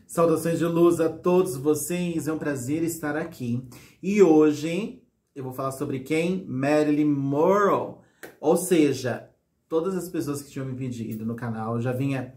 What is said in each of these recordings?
Saudações de luz a todos vocês, é um prazer estar aqui. E hoje eu vou falar sobre quem? Marilyn Monroe. Ou seja, todas as pessoas que tinham me pedido no canal, eu já vinha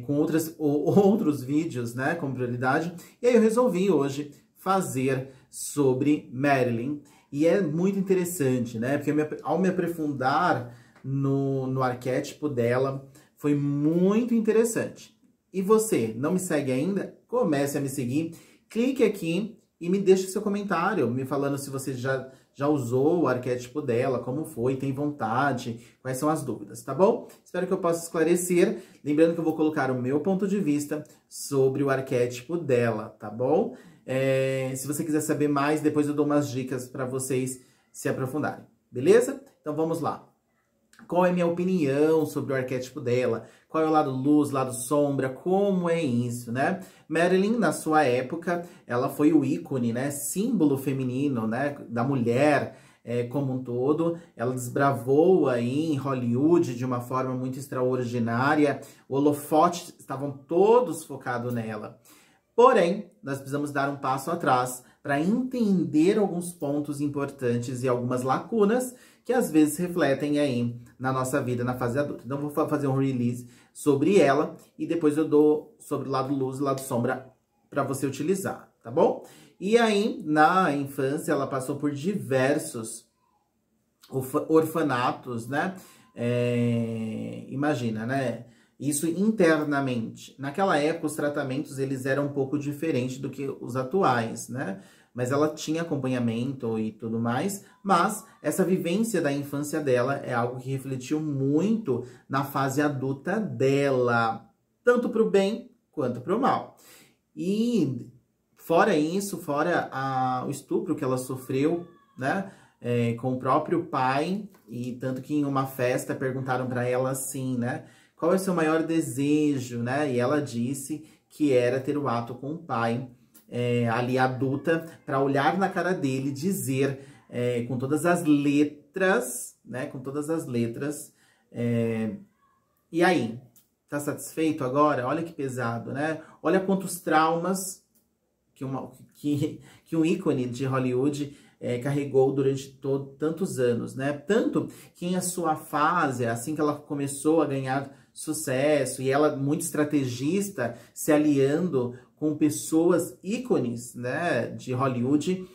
com outros vídeos, né, como prioridade. E aí eu resolvi hoje fazer sobre Marilyn. E é muito interessante, né, porque ao me aprofundar no arquétipo dela, foi muito interessante. E você, não me segue ainda? Comece a me seguir, clique aqui e me deixe seu comentário, me falando se você já usou o arquétipo dela, como foi, tem vontade, quais são as dúvidas, tá bom? Espero que eu possa esclarecer, lembrando que eu vou colocar o meu ponto de vista sobre o arquétipo dela, tá bom? Se você quiser saber mais, depois eu dou umas dicas para vocês se aprofundarem, beleza? Então vamos lá. Qual é a minha opinião sobre o arquétipo dela? Qual é o lado luz, lado sombra? Como é isso, né? Marilyn, na sua época, ela foi o ícone, né? Símbolo feminino, né? Da mulher como um todo. Ela desbravou aí em Hollywood de uma forma muito extraordinária. O holofote estavam todos focados nela. Porém, nós precisamos dar um passo atrás para entender alguns pontos importantes e algumas lacunas que às vezes refletem aí na nossa vida, na fase adulta. Então, vou fazer um release sobre ela e depois eu dou sobre o lado luz e o lado sombra para você utilizar, tá bom? E aí, na infância, ela passou por diversos orfanatos, né? Imagina, né? Isso internamente. Naquela época, os tratamentos, eles eram um pouco diferentes do que os atuais, né? Mas ela tinha acompanhamento e tudo mais, mas essa vivência da infância dela é algo que refletiu muito na fase adulta dela, tanto para o bem quanto para o mal. E fora isso, fora o estupro que ela sofreu, né, com o próprio pai, e tanto que em uma festa perguntaram para ela assim, né, qual é o seu maior desejo, né, e ela disse que era ter o ato com o pai, ali adulta, para olhar na cara dele, dizer com todas as letras, né? Com todas as letras. E aí? Tá satisfeito agora? Olha que pesado, né? Olha quantos traumas que um ícone de Hollywood carregou durante tantos anos, né? Tanto que em sua fase, assim que ela começou a ganhar sucesso, e ela muito estrategista, se aliando com pessoas ícones, né, de Hollywood,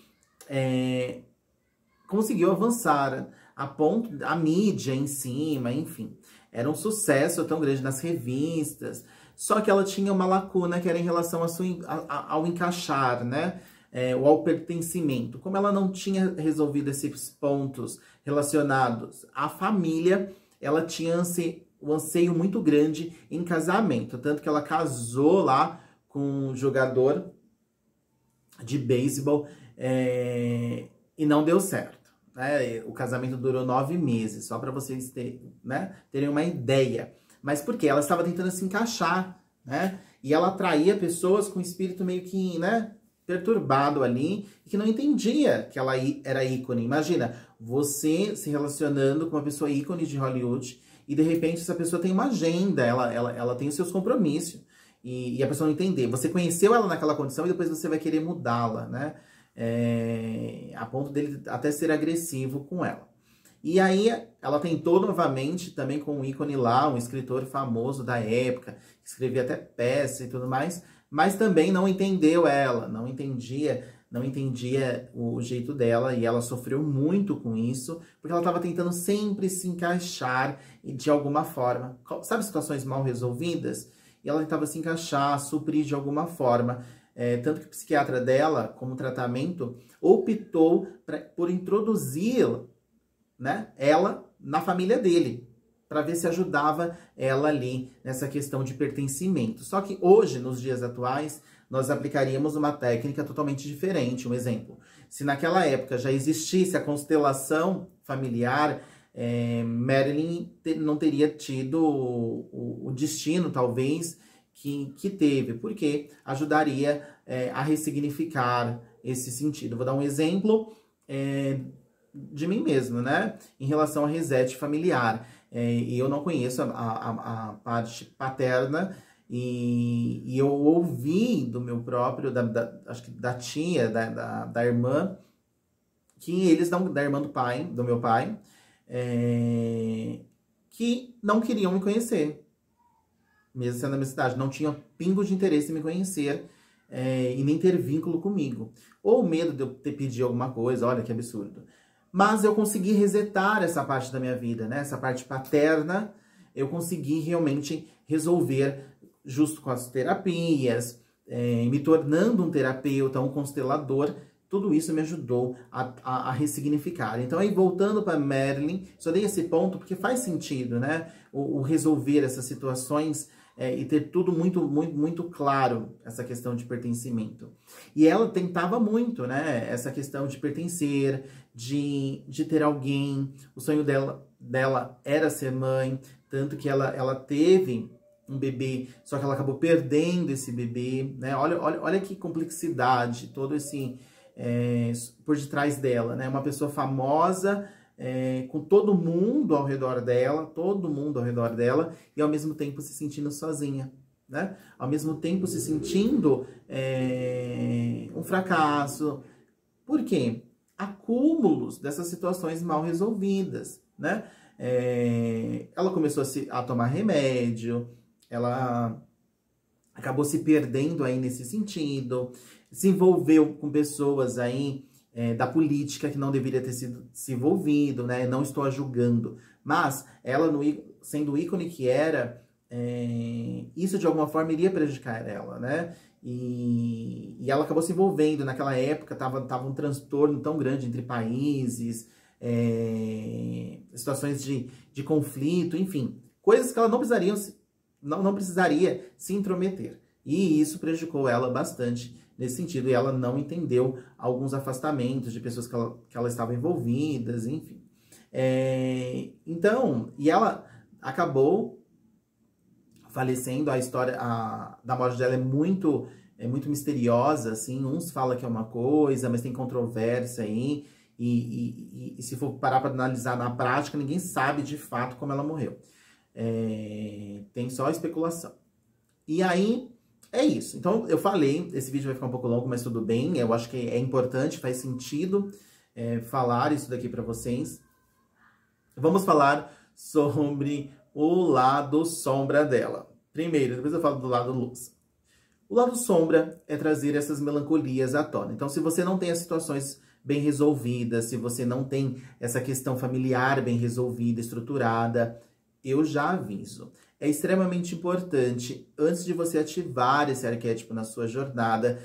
conseguiu avançar a mídia em cima, enfim. Era um sucesso tão grande nas revistas, só que ela tinha uma lacuna que era em relação ao encaixar, né, ou ao pertencimento. Como ela não tinha resolvido esses pontos relacionados à família, ela tinha um anseio muito grande em casamento, tanto que ela casou lá com um jogador de beisebol e não deu certo, né? O casamento durou 9 meses, só para vocês terem uma ideia. Mas por quê? Ela estava tentando se encaixar, né? E ela atraía pessoas com espírito meio que, né, perturbado ali, e que não entendia que ela era ícone. Imagina, você se relacionando com uma pessoa ícone de Hollywood e de repente essa pessoa tem uma agenda, ela tem os seus compromissos. E a pessoa não entender. Você conheceu ela naquela condição e depois você vai querer mudá-la, né? A ponto dele até ser agressivo com ela. E aí ela tentou novamente também com um ícone lá, um escritor famoso da época, que escrevia até peça e tudo mais, mas também não entendeu ela, não entendia o jeito dela, e ela sofreu muito com isso, porque ela estava tentando sempre se encaixar de alguma forma. Sabe situações mal resolvidas? E ela tentava se encaixar, suprir de alguma forma. Tanto que o psiquiatra dela, como tratamento, optou por introduzir, né, ela na família dele, para ver se ajudava ela ali nessa questão de pertencimento. Só que hoje, nos dias atuais, nós aplicaríamos uma técnica totalmente diferente. Um exemplo, se naquela época já existisse a constelação familiar, Marilyn não teria tido o destino, talvez, que teve, porque ajudaria a ressignificar esse sentido. Vou dar um exemplo de mim mesmo, né? Em relação a reset familiar. E eu não conheço a parte paterna, E eu ouvi do meu próprio, acho que da tia, da irmã, que eles não, da irmã do pai, do meu pai, que não queriam me conhecer, mesmo sendo da minha cidade, não tinham pingo de interesse em me conhecer e nem ter vínculo comigo. Ou medo de eu ter pedido alguma coisa, olha que absurdo. Mas eu consegui resetar essa parte da minha vida, né? Essa parte paterna, eu consegui realmente resolver justo com as terapias, me tornando um terapeuta, um constelador. Tudo isso me ajudou a ressignificar. Então, aí, voltando para Marilyn, só dei esse ponto porque faz sentido, né? O resolver essas situações e ter tudo muito claro, essa questão de pertencimento. E ela tentava muito, né? Essa questão de pertencer, de ter alguém. O sonho dela era ser mãe, tanto que ela teve um bebê, só que ela acabou perdendo esse bebê, né? Olha que complexidade, todo esse... por detrás dela, né? Uma pessoa famosa, com todo mundo ao redor dela, e ao mesmo tempo se sentindo sozinha, né? Ao mesmo tempo se sentindo um fracasso. Por quê? Acúmulos dessas situações mal resolvidas, né? Ela começou a tomar remédio, ela acabou se perdendo aí nesse sentido, se envolveu com pessoas aí da política que não deveria ter se envolvido, né? Não estou a julgando, mas ela, sendo o ícone que era, isso de alguma forma iria prejudicar ela, né? E ela acabou se envolvendo. Naquela época tava um transtorno tão grande entre países, situações de conflito, enfim, coisas que ela não precisaria se intrometer. E isso prejudicou ela bastante nesse sentido. E ela não entendeu alguns afastamentos de pessoas que ela estava envolvidas, enfim. Então, e ela acabou falecendo. A história da morte dela é muito misteriosa, assim. Uns falam que é uma coisa, mas tem controvérsia aí. E se for parar para analisar na prática, ninguém sabe de fato como ela morreu. Tem só especulação. E aí, é isso. Então, eu falei, esse vídeo vai ficar um pouco longo, mas tudo bem. Eu acho que é importante, faz sentido falar isso daqui para vocês. Vamos falar sobre o lado sombra dela. Primeiro, depois eu falo do lado luz. O lado sombra é trazer essas melancolias à tona. Então, se você não tem as situações bem resolvidas, se você não tem essa questão familiar bem resolvida, estruturada, eu já aviso. É extremamente importante, antes de você ativar esse arquétipo na sua jornada,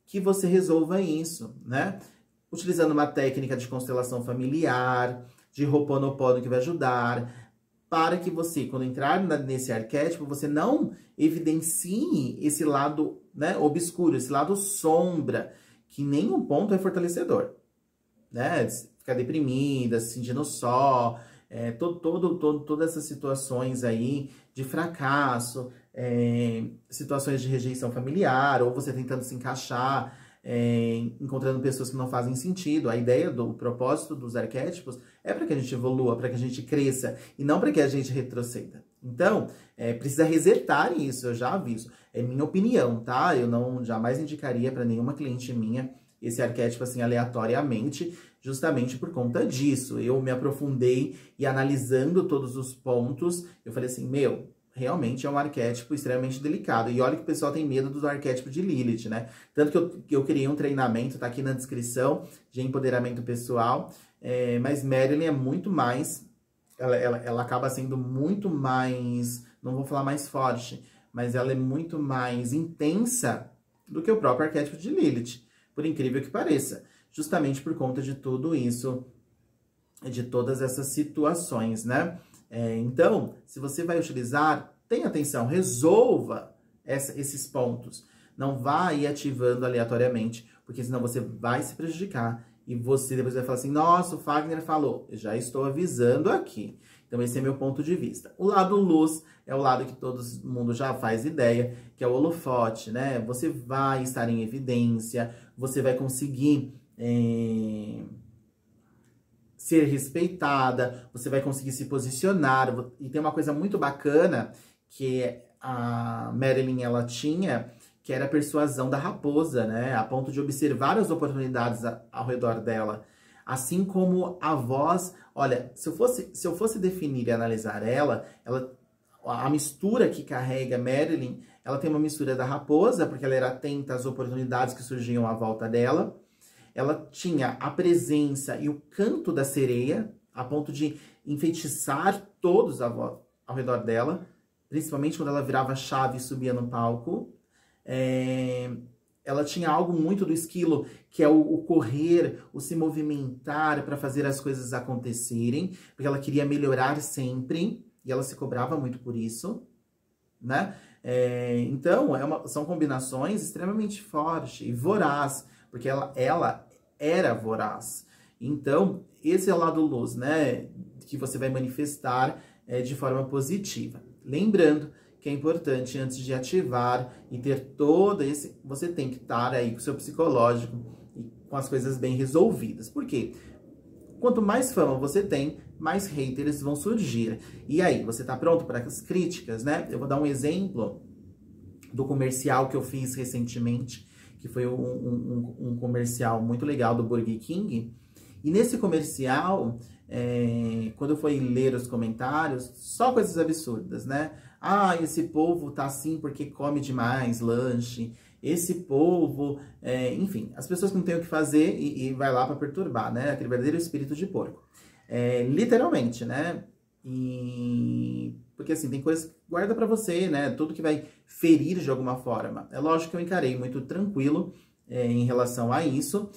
que você resolva isso, né? Utilizando uma técnica de constelação familiar, de Ho'oponopono, que vai ajudar, para que você, quando entrar nesse arquétipo, você não evidencie esse lado, né, obscuro, esse lado sombra, que em nenhum ponto é fortalecedor, né? Ficar deprimida, se sentindo só, todas essas situações aí de fracasso, situações de rejeição familiar, ou você tentando se encaixar, encontrando pessoas que não fazem sentido. A ideia do propósito dos arquétipos é para que a gente evolua, para que a gente cresça, e não para que a gente retroceda. Então, precisa resetar isso, eu já aviso. É minha opinião, tá? Eu jamais indicaria para nenhuma cliente minha esse arquétipo assim aleatoriamente, justamente por conta disso. Eu me aprofundei e analisando todos os pontos, eu falei assim, realmente é um arquétipo extremamente delicado. E olha que o pessoal tem medo do arquétipo de Lilith, né? Tanto que eu criei um treinamento, tá aqui na descrição, de empoderamento pessoal. Mas Marilyn é muito mais... Ela acaba sendo muito mais... Não vou falar mais forte, mas ela é muito mais intensa do que o próprio arquétipo de Lilith, por incrível que pareça. Justamente por conta de tudo isso, de todas essas situações, né? Então, se você vai utilizar, tenha atenção, resolva esses pontos. Não vá ir ativando aleatoriamente, porque senão você vai se prejudicar. E você depois vai falar assim, nossa, o Fagner falou. Eu já estou avisando aqui. Então, esse é meu ponto de vista. O lado luz é o lado que todo mundo já faz ideia, que é o holofote, né? Você vai estar em evidência, você vai conseguir ser respeitada, você vai conseguir se posicionar. E tem uma coisa muito bacana, que a Marilyn, ela tinha, que era a persuasão da raposa, né? A ponto de observar as oportunidades ao redor dela. Assim como a voz... Olha, se eu fosse definir e analisar ela, a mistura que carrega Marilyn, ela tem uma mistura da raposa, porque ela era atenta às oportunidades que surgiam à volta dela. Ela tinha a presença e o canto da sereia, a ponto de enfeitiçar todos ao redor dela, principalmente quando ela virava a chave e subia no palco. Ela tinha algo muito do esquilo, que é o correr, o se movimentar para fazer as coisas acontecerem, porque ela queria melhorar sempre, e ela se cobrava muito por isso, né? Então, são combinações extremamente fortes e voraz, porque ela era voraz. Então, esse é o lado luz, né? Que você vai manifestar de forma positiva. Lembrando que é importante, antes de ativar e ter todo esse... Você tem que estar aí com o seu psicológico e com as coisas bem resolvidas. Por quê? Quanto mais fama você tem, mais haters vão surgir. E aí, você tá pronto para as críticas, né? Eu vou dar um exemplo do comercial que eu fiz recentemente, que foi um comercial muito legal do Burger King. E nesse comercial, quando eu fui ler os comentários, só coisas absurdas, né? Ah, esse povo tá assim porque come demais lanche. Esse povo... enfim, as pessoas que não têm o que fazer e vai lá para perturbar, né? Aquele verdadeiro espírito de porco. Literalmente, né? Porque assim, tem coisas que guarda pra você, né? Tudo que vai ferir de alguma forma. É lógico que eu encarei muito tranquilo em relação a isso.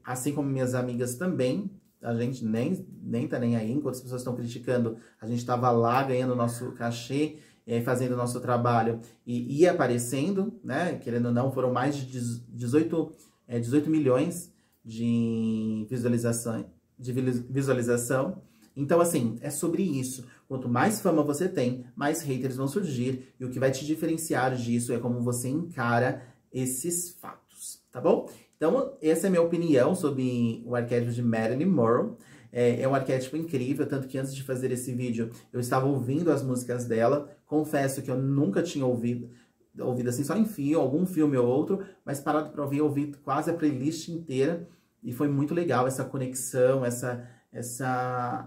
Assim como minhas amigas também. A gente nem tá nem aí. Enquanto as pessoas estão criticando, a gente tava lá ganhando nosso cachê, fazendo o nosso trabalho e ia aparecendo, né? Querendo ou não, foram mais de 18 milhões de visualização. Então, assim, é sobre isso. Quanto mais fama você tem, mais haters vão surgir. E o que vai te diferenciar disso é como você encara esses fatos, tá bom? Então, essa é a minha opinião sobre o arquétipo de Marilyn Monroe. É um arquétipo incrível, tanto que antes de fazer esse vídeo, eu estava ouvindo as músicas dela. Confesso que eu nunca tinha ouvido assim, só em fio, algum filme ou outro, mas parado para ouvir, eu ouvi quase a playlist inteira. E foi muito legal essa conexão,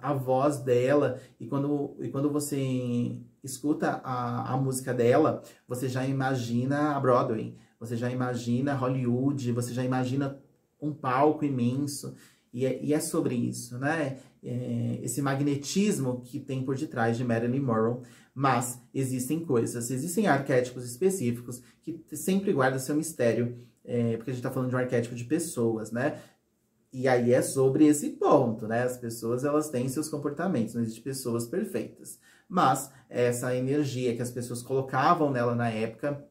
a voz dela, e quando você escuta a música dela, você já imagina a Broadway, você já imagina Hollywood, você já imagina um palco imenso, e é sobre isso, né? Esse magnetismo que tem por detrás de Marilyn Monroe. Mas existem arquétipos específicos que sempre guardam seu mistério, porque a gente tá falando de um arquétipo de pessoas, né? E aí é sobre esse ponto, né? As pessoas, elas têm seus comportamentos, não existem pessoas perfeitas. Mas essa energia que as pessoas colocavam nela na época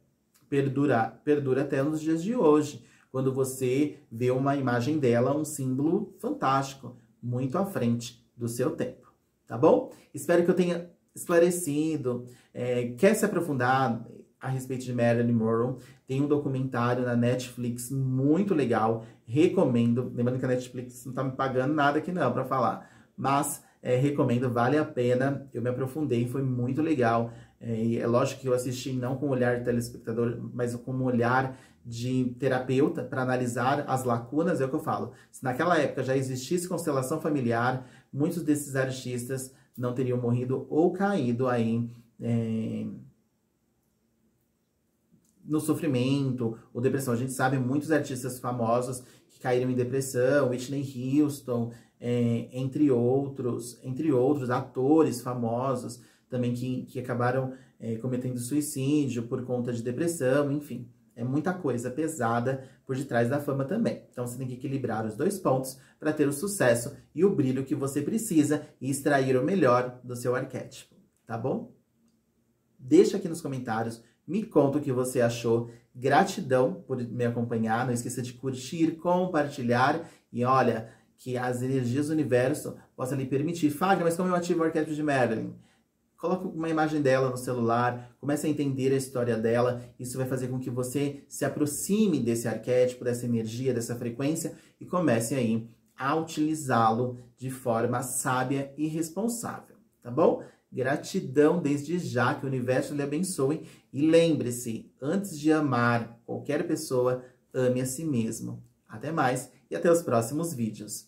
perdura até nos dias de hoje. Quando você vê uma imagem dela, um símbolo fantástico, muito à frente do seu tempo, tá bom? Espero que eu tenha esclarecido. Quer se aprofundar a respeito de Marilyn Monroe? Tem um documentário na Netflix muito legal, recomendo. Lembrando que a Netflix não tá me pagando nada aqui não pra falar, mas recomendo, vale a pena. Eu me aprofundei, foi muito legal. E é lógico que eu assisti não com o olhar de telespectador, mas com um olhar de terapeuta para analisar as lacunas. É o que eu falo. Se naquela época já existisse constelação familiar, muitos desses artistas não teriam morrido ou caído aí no sofrimento ou depressão. A gente sabe muitos artistas famosos que caíram em depressão, Whitney Houston, entre outros atores famosos também que acabaram cometendo suicídio por conta de depressão, enfim. É muita coisa pesada por detrás da fama também. Então você tem que equilibrar os dois pontos para ter o sucesso e o brilho que você precisa e extrair o melhor do seu arquétipo, tá bom? Deixa aqui nos comentários, me conta o que você achou. Gratidão por me acompanhar. Não esqueça de curtir, compartilhar. E olha, que as energias do universo possam lhe permitir. Fagner, mas como eu ativo o arquétipo de Marilyn? Coloque uma imagem dela no celular, comece a entender a história dela. Isso vai fazer com que você se aproxime desse arquétipo, dessa energia, dessa frequência e comece aí a utilizá-lo de forma sábia e responsável, tá bom? Gratidão desde já, que o universo lhe abençoe. E lembre-se, antes de amar qualquer pessoa, ame a si mesmo. Até mais e até os próximos vídeos.